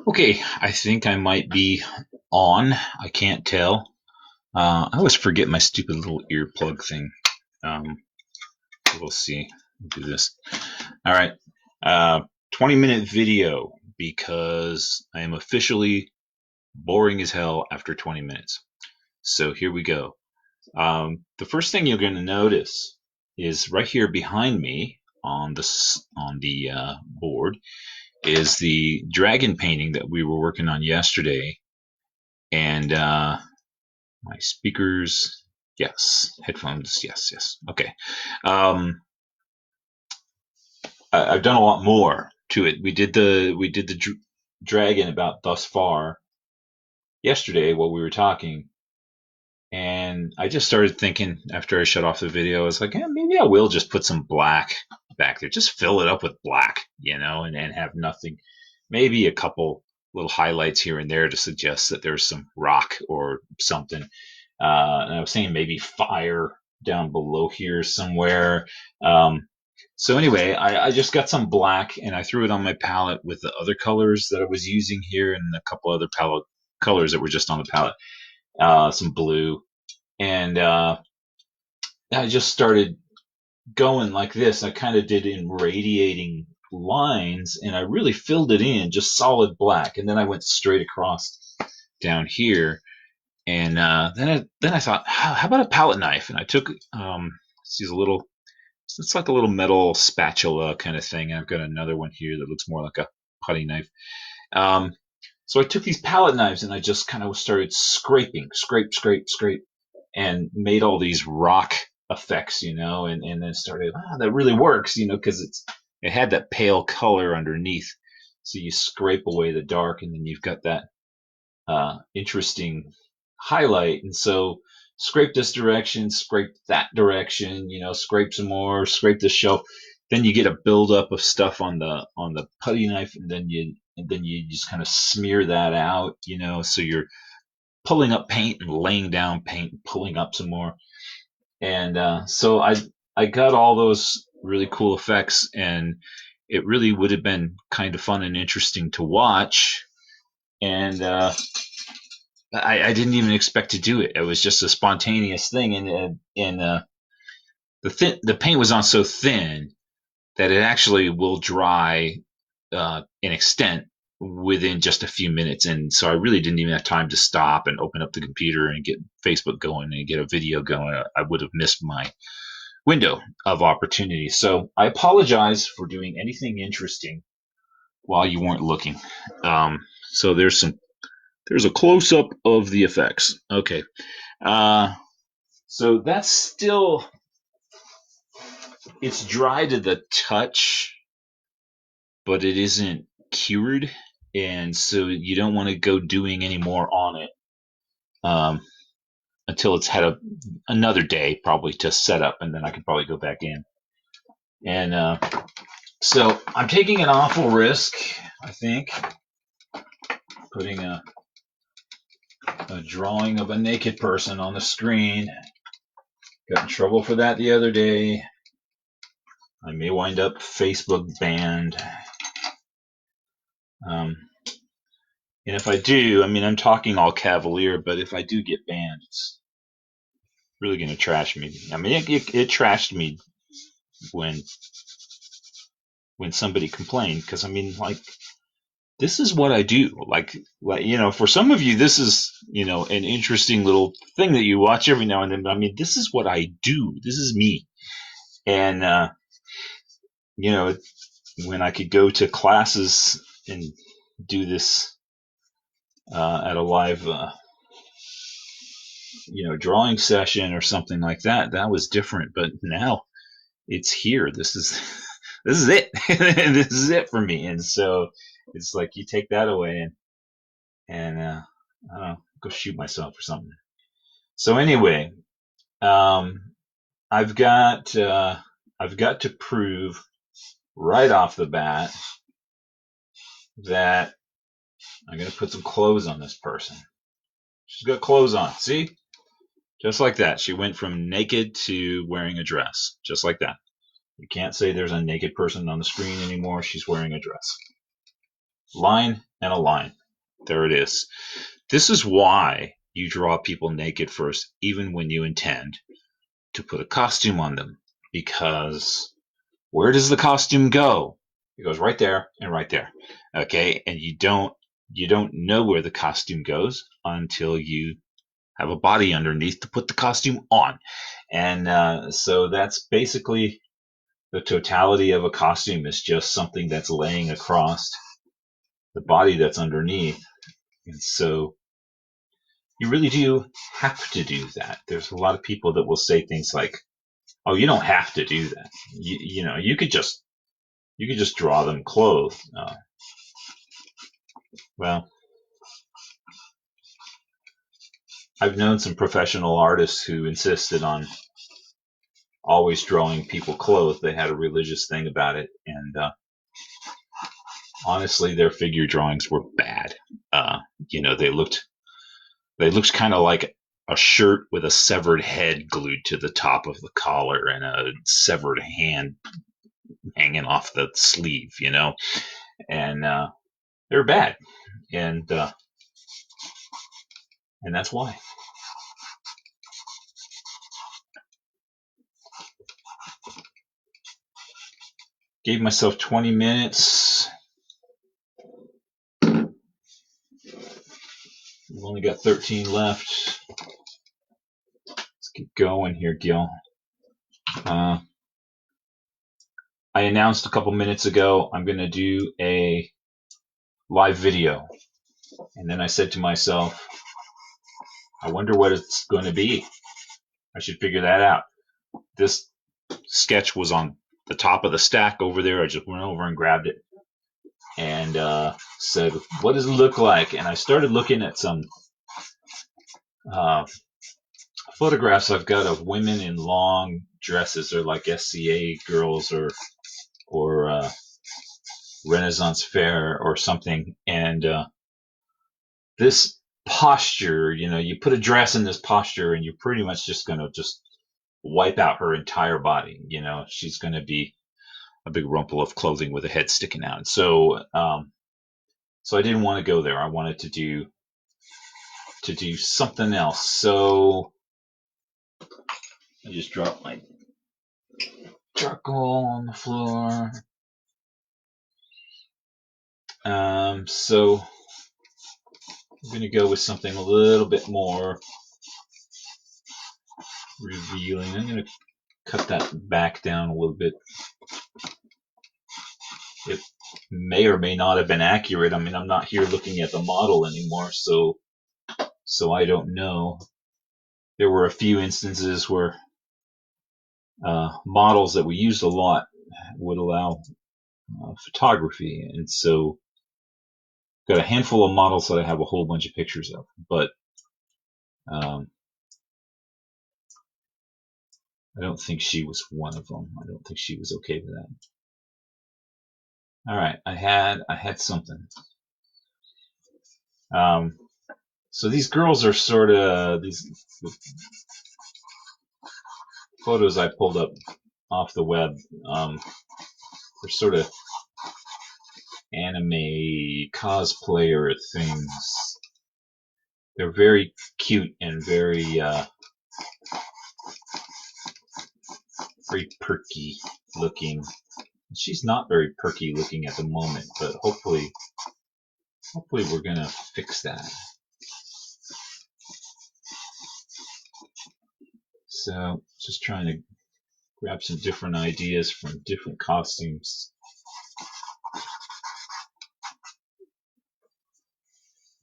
Okay, I think I might be on. I can't tell. I always forget my stupid little earplug thing. Um, we'll see. We'll do this. All right. 20-minute video because I am officially boring as hell after 20 minutes. So here we go. The first thing you're going to notice is right here behind me on the board is the dragon painting that we were working on yesterday, and my speakers, yes. Headphones, yes, yes. Okay. Um, I've done a lot more to it. We did the dragon about thus far yesterday while we were talking, and I just started thinking after I shut off the video, I was like, maybe I will just put some black back there, just fill it up with black, and have nothing. Maybe a couple little highlights here and there to suggest that there's some rock or something. And I was saying maybe fire down below here somewhere. So anyway, I just got some black and I threw it on my palette with the other colors that I was using here and a couple other palette colors that were just on the palette. Some blue, and I just started going like this. I kind of did in radiating lines, and I really filled it in just solid black, and then I went straight across down here. And then I thought, how about a palette knife? And I took these little, it's like a little metal spatula kind of thing. I've got another one here that looks more like a putty knife. Um, so I took these palette knives and I just kind of started scraping, scrape, scrape, scrape, and made all these rock effects, and then started, that really works, because it had that pale color underneath. So you scrape away the dark, and then you've got that interesting highlight. And so scrape this direction, scrape that direction, scrape some more, scrape the shelf. Then you get a buildup of stuff on the putty knife, and then you just kind of smear that out, so you're pulling up paint and laying down paint and pulling up some more. And so I got all those really cool effects, and it really would have been kind of fun and interesting to watch. And I didn't even expect to do it. It was just a spontaneous thing, and the paint was on so thin that it actually will dry an extent within just a few minutes. And so I really didn't even have time to stop and open up the computer and get Facebook going and get a video going. I would have missed my window of opportunity. So I apologize for doing anything interesting while you weren't looking. So there's a close up of the effects. Okay. Uh, so that's still, it's dry to the touch, but it isn't cured. And so you don't want to go doing any more on it um, until it's had another day probably to set up, and then I could probably go back in. And so I'm taking an awful risk, I think, putting a drawing of a naked person on the screen. Got in trouble for that the other day. I may wind up Facebook banned. Um, and if I do, I mean, I'm talking all cavalier, but if I do get banned, it's really going to trash me. I mean, it trashed me when somebody complained, because I mean, like, this is what I do. Like, for some of you, this is, an interesting little thing that you watch every now and then. I mean, this is what I do. This is me. And, you know, when I could go to classes and do this at a live, drawing session or something like that, that was different. But now it's here. This is this is it. This is it for me. And so it's like you take that away and I don't know, go shoot myself or something. So anyway, um, I've got to prove right off the bat that I'm gonna put some clothes on this person. She's got clothes on. See? Just like that. She went from naked to wearing a dress. Just like that. You can't say there's a naked person on the screen anymore. She's wearing a dress. Line and a line. There it is. This is why you draw people naked first, even when you intend to put a costume on them. Because where does the costume go? It goes right there and right there. Okay, and you don't know where the costume goes until you have a body underneath to put the costume on. And so that's basically the totality of a costume is just something that's laying across the body that's underneath. And so you really do have to do that. There's a lot of people that will say things like, "Oh, you don't have to do that. You could just draw them clothed." Well, I've known some professional artists who insisted on always drawing people clothed. They had a religious thing about it, and honestly, their figure drawings were bad. They looked kind of like a shirt with a severed head glued to the top of the collar and a severed hand hanging off the sleeve, and they're bad, and that's why. Gave myself 20 minutes. We've only got 13 left. Let's keep going here, Gil. I announced a couple minutes ago I'm going to do a live video. And then I said to myself, I wonder what it's going to be. I should figure that out. This sketch was on the top of the stack over there. I just went over and grabbed it and said, what does it look like? And I started looking at some photographs I've got of women in long dresses. They're like SCA girls or Renaissance fair or something. And this posture, you put a dress in this posture and you're pretty much just going to just wipe out her entire body. She's going to be a big rumple of clothing with a head sticking out. So I didn't want to go there. I wanted to do something else. So I just dropped my charcoal on the floor. So I'm going to go with something a little bit more revealing. I'm going to cut that back down a little bit. It may or may not have been accurate. I mean, I'm not here looking at the model anymore, so I don't know. There were a few instances where models that we used a lot would allow photography, and so got a handful of models that I have a whole bunch of pictures of, but I don't think she was one of them. I don't think she was okay with that. All right, I had something. So these girls are sort of these photos I pulled up off the web. They're sort of anime cosplayer things. They're very cute and very perky looking. She's not very perky looking at the moment, but hopefully we're gonna fix that. So just trying to grab some different ideas from different costumes.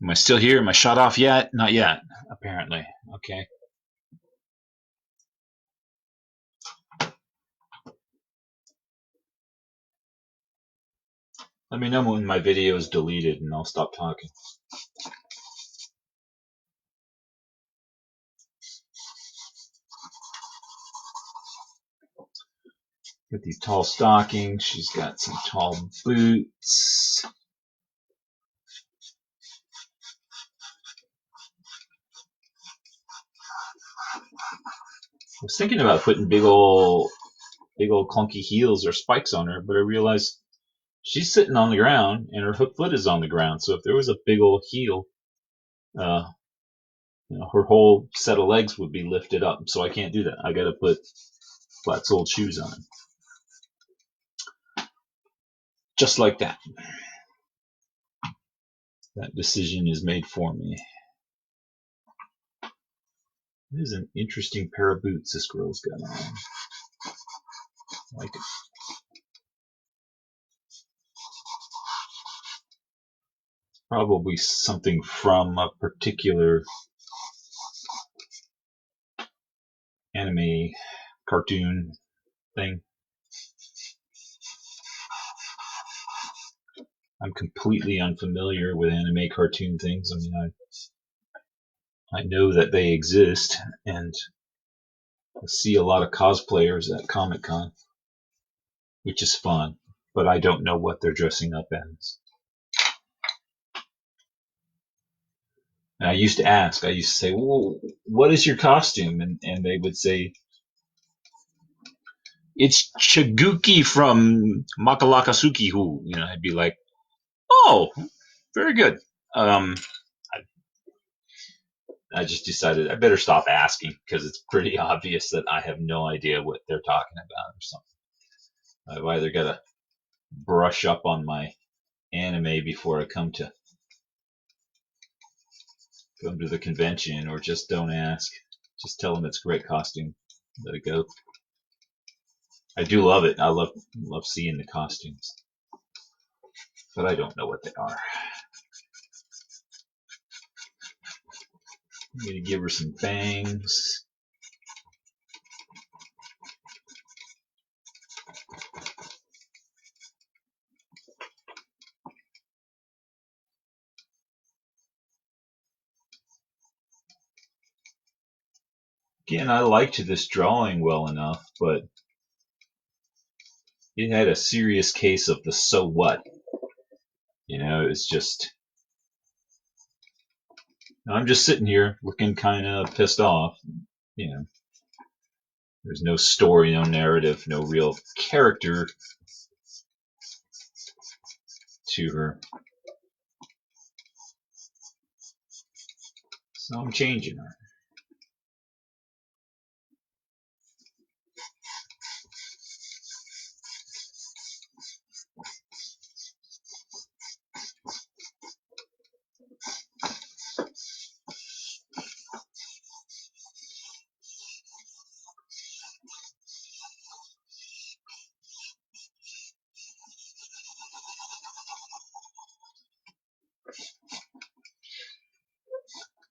Am I still here? Am I shut off yet? Not yet, apparently. Okay. Let me know when my video is deleted and I'll stop talking. Got these tall stockings. She's got some tall boots. I was thinking about putting big old clunky heels or spikes on her, but I realized She's sitting on the ground and her hook foot is on the ground. So if there was a big old heel, uh, her whole set of legs would be lifted up. So I can't do that. I got to put flat-soled shoes on, just like that. That decision is made for me. It is an interesting pair of boots this girl's got on. I like it. Probably something from a particular anime cartoon thing. I'm completely unfamiliar with anime cartoon things. I mean, I know that they exist, and I see a lot of cosplayers at Comic Con, which is fun, but I don't know what they're dressing up as. And I used to ask, I used to say, well, what is your costume? And they would say, it's Chiguki from Makalakasuki Hu. I'd be like, oh, very good. Um, I just decided I better stop asking because it's pretty obvious that I have no idea what they're talking about or something. I've either got to brush up on my anime before I come to the convention, or just don't ask. Just tell them it's a great costume. Let it go. I do love it. I love seeing the costumes, but I don't know what they are. I'm gonna give her some bangs. Again, I liked this drawing well enough, but it had a serious case of the so what. It's just I'm just sitting here looking kind of pissed off. You know, there's no story, no narrative, no real character to her. So I'm changing her.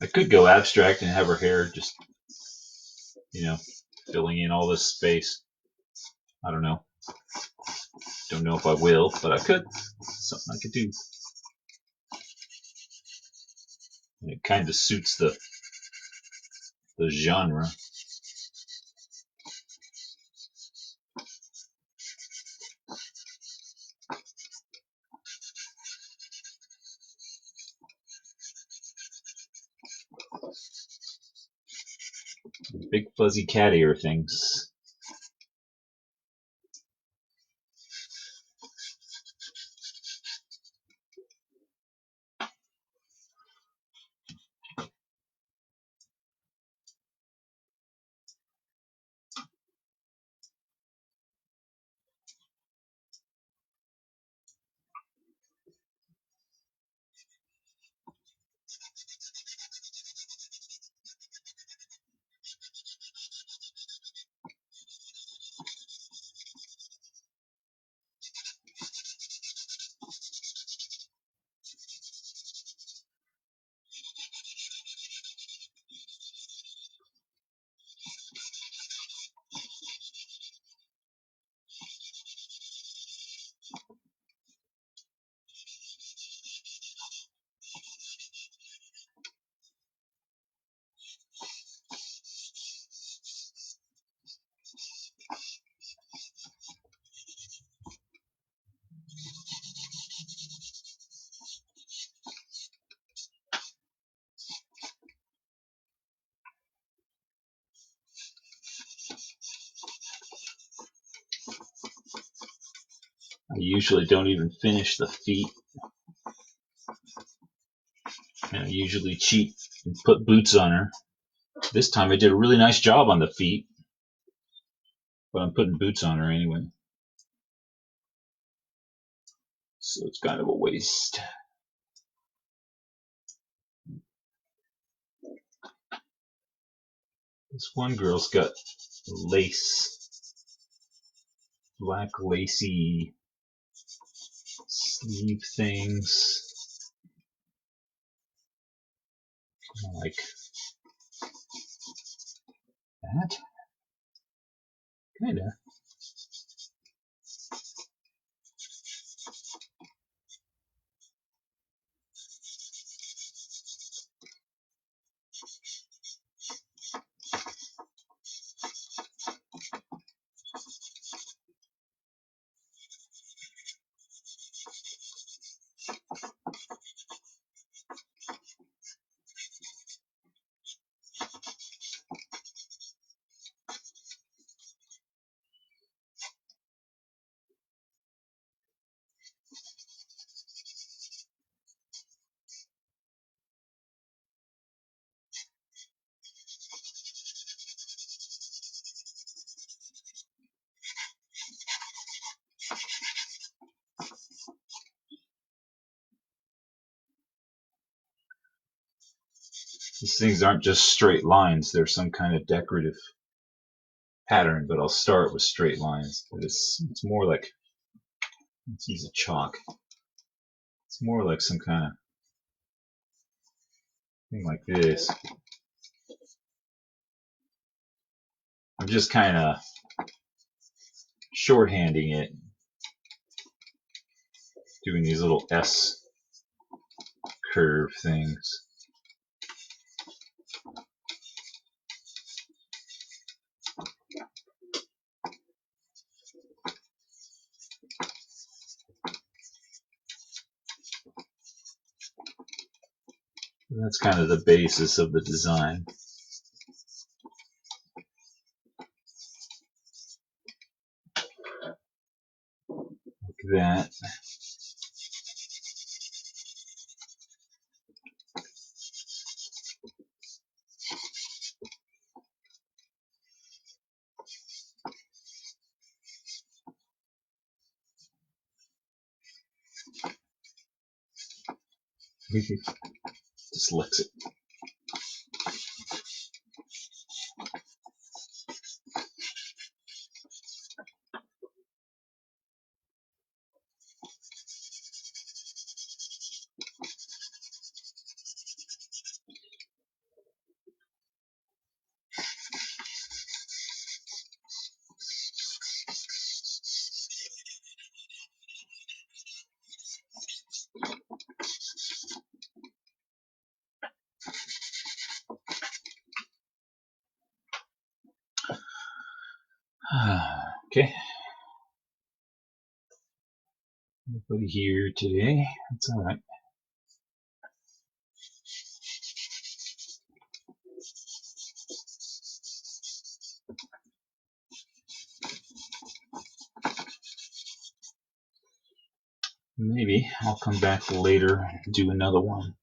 I could go abstract and have her hair just, you know, filling in all this space. I don't know. Don't know if I will, but I could. Something I could do. And it kind of suits the genre. Big fuzzy cat ear things. I usually don't even finish the feet, and I usually cheat and put boots on her. This time I did a really nice job on the feet, but I'm putting boots on her anyway. So it's kind of a waste. This one girl's got lace, black lacy sleeve things. Like that. Kinda. These things aren't just straight lines, they're some kind of decorative pattern, but I'll start with straight lines. It's more like, let's use a chalk. It's more like some kind of thing like this. I'm just kind of shorthanding it, doing these little S curve things. And that's kind of the basis of the design. Like that. Just licks it. Okay. Nobody here today. That's all right. Maybe I'll come back later and do another one.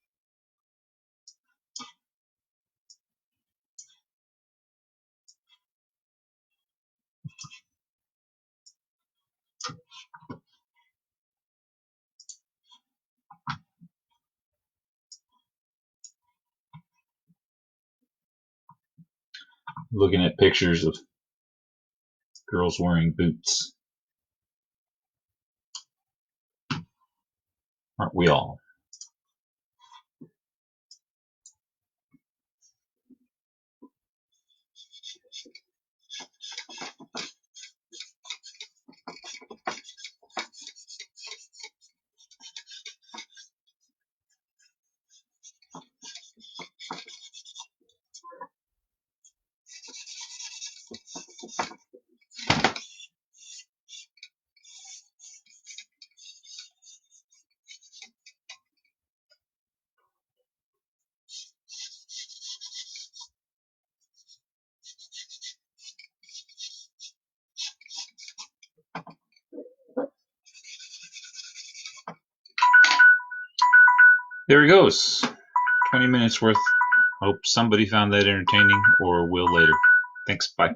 Looking at pictures of girls wearing boots. Aren't we all? There he goes. 20 minutes worth. Hope somebody found that entertaining or will later. Thanks. Bye.